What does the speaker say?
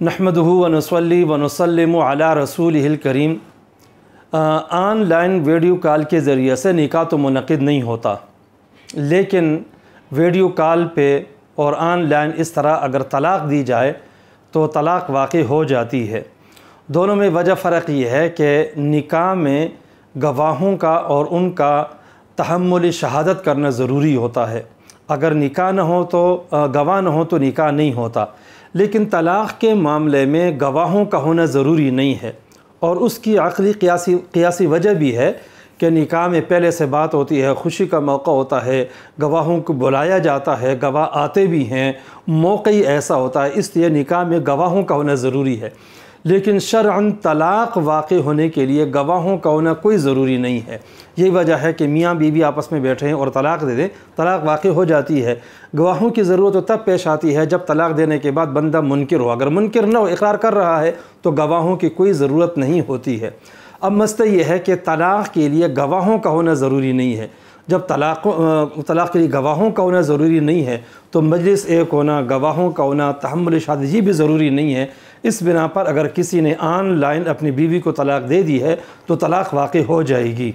नहमदुहु व नसल्ली व नसल्लिमु अला रसूलिहिल करीम। ऑन लाइन वीडियो कॉल के ज़रिए से निकाह तो मुनक़िद नहीं होता, लेकिन वीडियो कॉल पे और ऑनलाइन इस तरह अगर तलाक़ दी जाए तो तलाक़ वाक़ई हो जाती है। दोनों में वजह फ़र्क ये है कि निकाह में गवाहों का और उनका तहम्मुल शहादत करना ज़रूरी होता है। अगर निकाह न हो तो गवाह न हो तो निकाह नहीं होता, लेकिन तलाक़ के मामले में गवाहों का होना ज़रूरी नहीं है। और उसकी अक़ली क़ियासी वजह भी है कि निकाह में पहले से बात होती है, खुशी का मौका होता है, गवाहों को बुलाया जाता है, गवाह आते भी हैं, मौका ही ऐसा होता है, इसलिए निकाह में गवाहों का होना ज़रूरी है। लेकिन शरअन तलाक़ वाक़ई होने के लिए गवाहों का होना कोई ज़रूरी नहीं है। यही वजह है कि मियाँ बीवी आपस में बैठे हैं और तलाक़ दे दें, तलाक़ वाक़ई हो जाती है। गवाहों की ज़रूरत तो तब पेश आती है जब तलाक़ देने के बाद बंदा मुनकिर हो। अगर मुनकिर न हो, इक़रार कर रहा है, तो गवाहों की कोई ज़रूरत नहीं होती है। अब मसला ये है कि तलाक़ के लिए गवाहों का होना ज़रूरी नहीं है। जब तलाक़ के लिए गवाहों का होना ज़रूरी नहीं है तो मजलिस एक होना, गवाहों का होना, तहम्मुल शादी भी ज़रूरी नहीं है। इस बिना पर अगर किसी ने ऑनलाइन अपनी बीवी को तलाक़ दे दी है तो तलाक़ वाक़ई हो जाएगी।